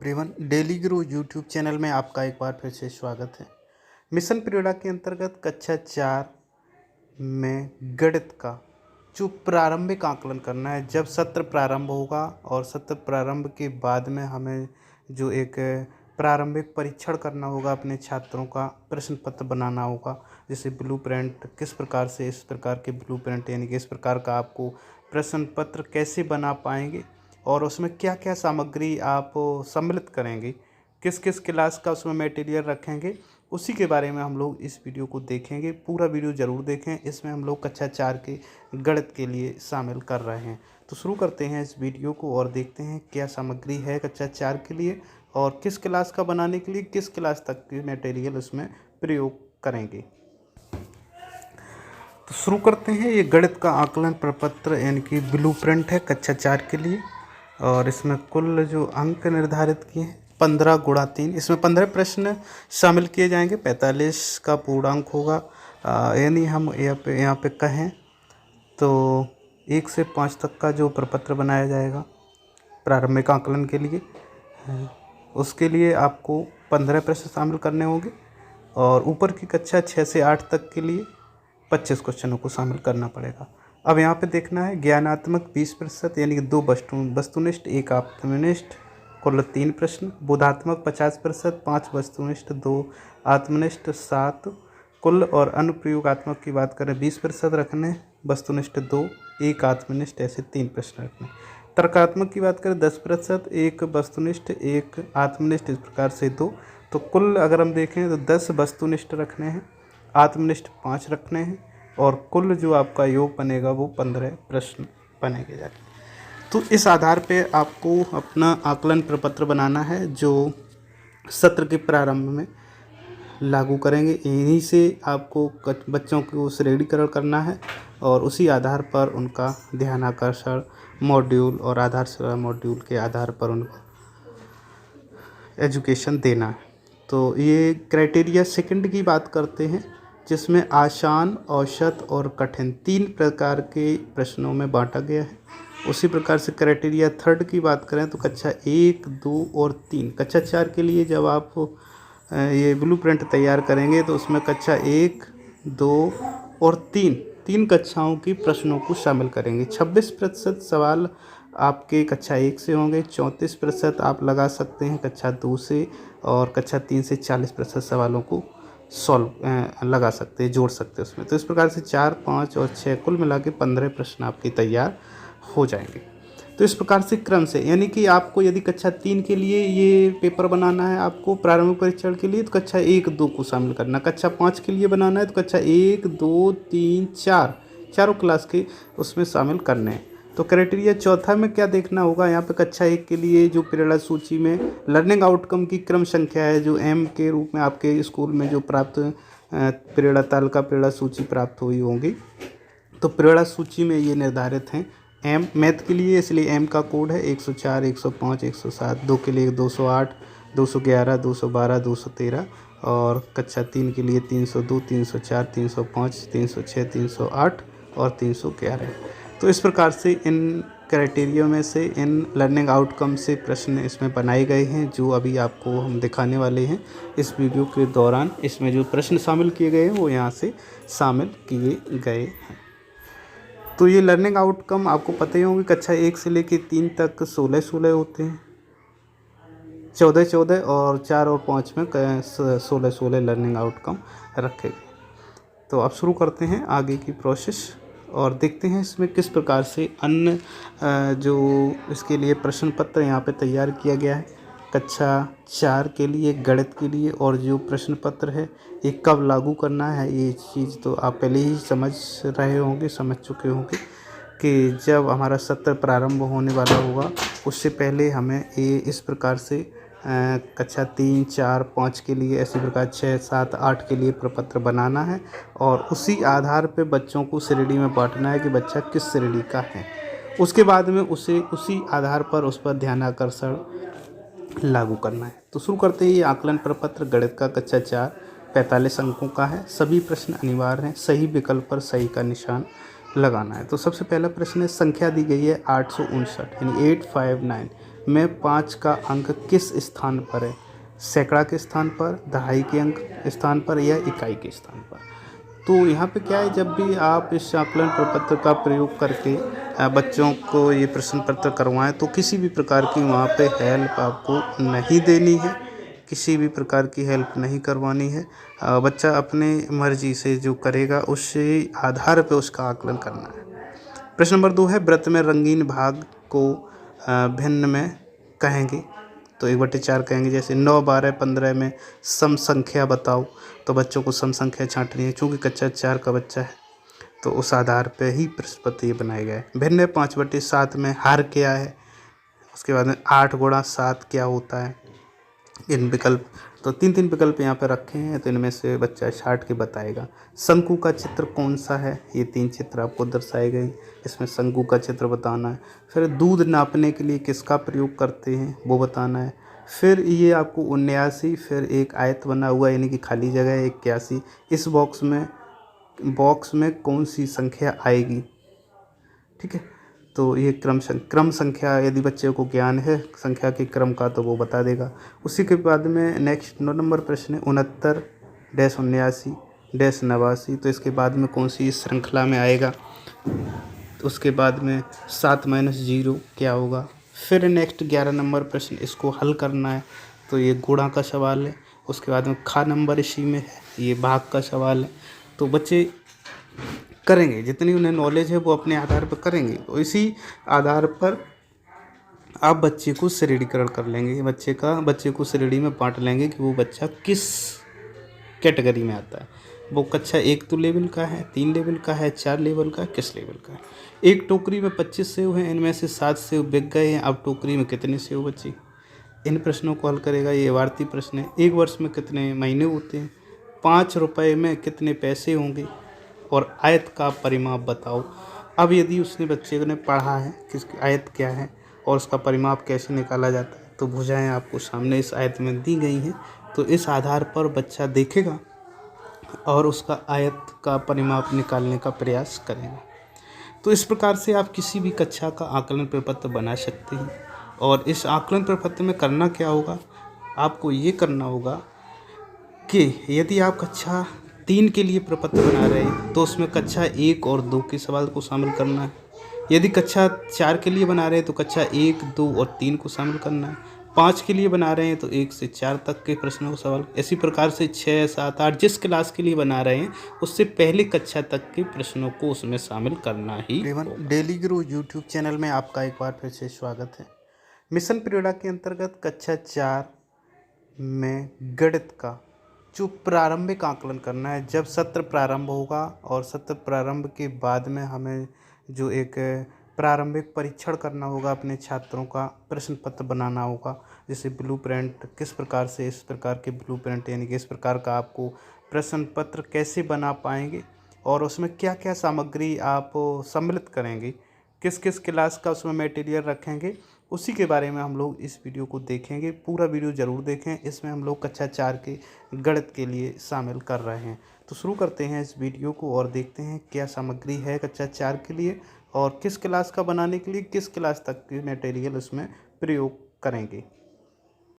Everyone, daily गुरु YouTube channel में आपका एक बार फिर से स्वागत है। मिशन प्रेरणा के अंतर्गत कक्षा 4 में गणित का जो प्रारंभिक आकलन करना है, जब सत्र प्रारंभ होगा और सत्र प्रारंभ के बाद में हमें जो एक प्रारंभिक परीक्षण करना होगा, अपने छात्रों का प्रश्न पत्र बनाना होगा। जैसे ब्लूप्रिंट किस प्रकार से, इस प्रकार के ब्लूप्रिंट यानी कि इस प्रकार का आपको प्रश्न पत्र कैसे बना पाएंगे और उसमें क्या क्या सामग्री आप सम्मिलित करेंगे, किस किस क्लास का उसमें मटेरियल रखेंगे, उसी के बारे में हम लोग इस वीडियो को देखेंगे। पूरा वीडियो ज़रूर देखें। इसमें हम लोग कक्षा 4 के गणित के लिए शामिल कर रहे हैं। तो शुरू करते हैं इस वीडियो को और देखते हैं क्या सामग्री है कक्षा 4 के लिए और किस क्लास का बनाने के लिए किस क्लास तक की मटेरियल उसमें प्रयोग करेंगे। तो शुरू करते हैं। ये गणित का आकलन प्रपत्र यानी कि ब्लूप्रिंट है कक्षा 4 के लिए और इसमें कुल जो अंक निर्धारित किए हैं 15 गुणा 3। इसमें 15 प्रश्न शामिल किए जाएंगे। 45 का पूर्णांक होगा। यानी हम यहाँ पे कहें तो 1 से 5 तक का जो प्रपत्र बनाया जाएगा प्रारंभिक आकलन के लिए, उसके लिए आपको 15 प्रश्न शामिल करने होंगे और ऊपर की कक्षा 6 से 8 तक के लिए 25 क्वेश्चनों को शामिल करना पड़ेगा। अब यहाँ पे देखना है ज्ञानात्मक 20% यानी कि 2 वस्तुनिष्ठ 1 आत्मनिष्ठ कुल 3 प्रश्न। बोधात्मक 50% 5 वस्तुनिष्ठ 2 आत्मनिष्ठ 7 कुल। और अनुप्रयोगात्मक की बात करें 20% रखने, वस्तुनिष्ठ 2 1 आत्मनिष्ठ ऐसे 3 प्रश्न रखने। तर्कात्मक की बात करें 10% 1 वस्तुनिष्ठ 1 आत्मनिष्ठ, इस प्रकार से 2। तो कुल अगर हम देखें तो 10 वस्तुनिष्ठ रखने हैं, आत्मनिष्ठ 5 रखने हैं और कुल जो आपका योग बनेगा वो 15 प्रश्न बनेंगे जाके। तो इस आधार पे आपको अपना आकलन प्रपत्र बनाना है जो सत्र के प्रारंभ में लागू करेंगे। इन्हीं से आपको बच्चों को श्रेणीकरण करना है और उसी आधार पर उनका ध्यानाकर्षण मॉड्यूल और आधारशिला मॉड्यूल के आधार पर उनको एजुकेशन देना है। तो ये क्राइटेरिया सेकंड की बात करते हैं, जिसमें आसान, औसत और कठिन 3 प्रकार के प्रश्नों में बांटा गया है। उसी प्रकार से क्राइटेरिया थर्ड की बात करें तो कक्षा 1, 2 और 3 कक्षा 4 के लिए जब आप ये ब्लूप्रिंट तैयार करेंगे तो उसमें कक्षा 1, 2 और 3 कक्षाओं की प्रश्नों को शामिल करेंगे। 26% सवाल आपके कक्षा 1 से होंगे, 34% आप लगा सकते हैं कक्षा 2 से और कक्षा 3 से 40% सवालों को सॉल्व लगा सकते हैं, जोड़ सकते हैं उसमें। तो इस प्रकार से 4, 5 और 6 कुल मिला के 15 प्रश्न आपके तैयार हो जाएंगे। तो इस प्रकार से क्रम से, यानी कि आपको यदि कक्षा 3 के लिए ये पेपर बनाना है आपको प्रारंभिक परीक्षण के लिए, तो कक्षा 1, 2 को शामिल करना। कक्षा 5 के लिए बनाना है तो कक्षा 1, 2, 3, 4 चारों क्लास के उसमें शामिल करने हैं। तो क्राइटेरिया चौथा में क्या देखना होगा, यहाँ पे कक्षा 1 के लिए जो प्रेरणा सूची में लर्निंग आउटकम की क्रम संख्या है, जो M के रूप में आपके स्कूल में जो प्राप्त प्रेरणा तालिका प्रेरणा सूची प्राप्त हुई होंगी, तो प्रेरणा सूची में ये निर्धारित हैं। M मैथ के लिए इसलिए M का कोड है 104, 105, 107, 2 के लिए 208, 211, 212, 213 और कक्षा 3 के लिए 302, 304, 305, 306, 308 और 311। तो इस प्रकार से इन क्राइटेरिया में से इन लर्निंग आउटकम से प्रश्न इसमें बनाए गए हैं, जो अभी आपको हम दिखाने वाले हैं इस वीडियो के दौरान। इसमें जो प्रश्न शामिल किए गए हैं वो यहाँ से शामिल किए गए हैं। तो ये लर्निंग आउटकम आपको पता ही होंगे, कक्षा 1 से लेकर 3 तक 16 होते हैं, 14 और 4 और 5 में 16 लर्निंग आउटकम रखे गए। तो अब शुरू करते हैं आगे की प्रोसेस और देखते हैं इसमें किस प्रकार से अन्य जो इसके लिए प्रश्न पत्र यहाँ पे तैयार किया गया है कक्षा 4 के लिए गणित के लिए। और जो प्रश्न पत्र है ये कब लागू करना है, ये चीज़ तो आप पहले ही समझ रहे होंगे, समझ चुके होंगे कि जब हमारा सत्र प्रारंभ होने वाला होगा उससे पहले हमें ये इस प्रकार से कक्षा 3, 4, 5 के लिए, इसी प्रकार 6, 7, 8 के लिए प्रपत्र बनाना है और उसी आधार पे बच्चों को श्रेणी में बांटना है कि बच्चा किस श्रेणी का है। उसके बाद में उसे उसी आधार पर उस पर ध्यानाकर्षण लागू करना है। तो शुरू करते हैं। ये आकलन प्रपत्र गणित का कक्षा 4 45 अंकों का है। सभी प्रश्न अनिवार्य हैं, सही विकल्प पर सही का निशान लगाना है। तो सबसे पहला प्रश्न है, संख्या दी गई है 859 यानी 859 में 5 का अंक किस स्थान पर है? सैकड़ा के स्थान पर, दहाई के अंक स्थान पर या इकाई के स्थान पर? तो यहाँ पे क्या है, जब भी आप इस आकलन प्रपत्र का प्रयोग करके बच्चों को ये प्रश्न पत्र करवाएं तो किसी भी प्रकार की वहाँ पे हेल्प आपको नहीं देनी है, किसी भी प्रकार की हेल्प नहीं करवानी है। बच्चा अपने मर्जी से जो करेगा उससे आधार पे उसका आकलन करना है। प्रश्न नंबर 2 है, व्रत में रंगीन भाग को भिन्न में कहेंगे। तो 1/4 कहेंगे। जैसे 9, 12, 15 में सम संख्या बताओ, तो बच्चों को सम संख्या छांटनी है। चूँकि कक्षा 4 का बच्चा है तो उस आधार पे ही प्रश्न पत्र ये बनाए गए। भिन्न 5/7 में हर क्या है, उसके बाद में 8 गुणा 7 क्या होता है। इन विकल्प तो 3 विकल्प यहाँ पे रखे हैं, तो इनमें से बच्चा छांट के बताएगा। शंकु का चित्र कौन सा है, ये 3 चित्र आपको दर्शाए गए, इसमें शंकु का चित्र बताना है। फिर दूध नापने के लिए किसका प्रयोग करते हैं वो बताना है। फिर ये आपको 79, फिर एक आयत बना हुआ यानी कि खाली जगह है 81, इस बॉक्स में कौन सी संख्या आएगी। ठीक है, तो ये क्रम संख्या यदि बच्चे को ज्ञान है संख्या के क्रम का तो वो बता देगा। उसी के बाद में नेक्स्ट 9 नंबर प्रश्न है 69-79-89, तो इसके बाद में कौन सी इस श्रृंखला में आएगा। तो उसके बाद में 7 - 0 क्या होगा। फिर नेक्स्ट 11 नंबर प्रश्न, इसको हल करना है, तो ये गुणा का सवाल है। उसके बाद में खा नंबर इसी में है, ये भाग का सवाल है। तो बच्चे करेंगे, जितनी उन्हें नॉलेज है वो अपने आधार पर करेंगे। तो इसी आधार पर आप बच्चे को श्रेणीकरण कर लेंगे, बच्चे को श्रेणी में बांट लेंगे कि वो बच्चा किस कैटेगरी में आता है। वो कक्षा 1 तो लेवल का है, 3 लेवल का है, 4 लेवल का है, किस लेवल का है। एक टोकरी में 25 सेव हैं, इनमें से 7 सेव बिक गए हैं, अब टोकरी में कितने सेव बचे। इन प्रश्नों को हल करेगा। ये वार्ती प्रश्न है। 1 वर्ष में कितने महीने होते हैं, 5 रुपये में कितने पैसे होंगे, और आयत का परिमाप बताओ। अब यदि उसने बच्चे ने पढ़ा है कि इसकी आयत क्या है और उसका परिमाप कैसे निकाला जाता है, तो भुजाएं आपको सामने इस आयत में दी गई हैं। तो इस आधार पर बच्चा देखेगा और उसका आयत का परिमाप निकालने का प्रयास करेगा। तो इस प्रकार से आप किसी भी कक्षा का आकलन प्रपत्र बना सकते हैं। और इस आकलन प्रपत्र में करना क्या होगा, आपको ये करना होगा कि यदि आप कक्षा 3 के लिए प्रपत्र बना रहे हैं तो उसमें कक्षा 1 और 2 के सवाल को शामिल करना है। यदि कक्षा 4 के लिए बना रहे हैं तो कक्षा 1, 2 और 3 को शामिल करना है। 5 के लिए बना रहे हैं तो 1 से 4 तक के प्रश्नों को सवाल, इसी प्रकार से 6, 7, 8 जिस क्लास के लिए बना रहे हैं उससे पहले कक्षा तक के प्रश्नों को उसमें शामिल करना ही। डेली गुरु यूट्यूब चैनल में आपका एक बार फिर से स्वागत है। मिशन प्रेरणा के अंतर्गत कक्षा 4 में गणित का जो प्रारंभिक आकलन करना है, जब सत्र प्रारंभ होगा और सत्र प्रारंभ के बाद में हमें जो एक प्रारंभिक परीक्षण करना होगा, अपने छात्रों का प्रश्न पत्र बनाना होगा। जैसे ब्लूप्रिंट, किस प्रकार से इस प्रकार के ब्लूप्रिंट यानी कि इस प्रकार का आपको प्रश्न पत्र कैसे बना पाएंगे और उसमें क्या क्या सामग्री आप सम्मिलित करेंगे, किस किस क्लास का उसमें मटेरियल रखेंगे, उसी के बारे में हम लोग इस वीडियो को देखेंगे। पूरा वीडियो ज़रूर देखें, इसमें हम लोग कक्षा 4 के गणित के लिए शामिल कर रहे हैं। तो शुरू करते हैं इस वीडियो को और देखते हैं क्या सामग्री है कक्षा 4 के लिए और किस क्लास का बनाने के लिए किस क्लास तक के मटेरियल उसमें प्रयोग करेंगे।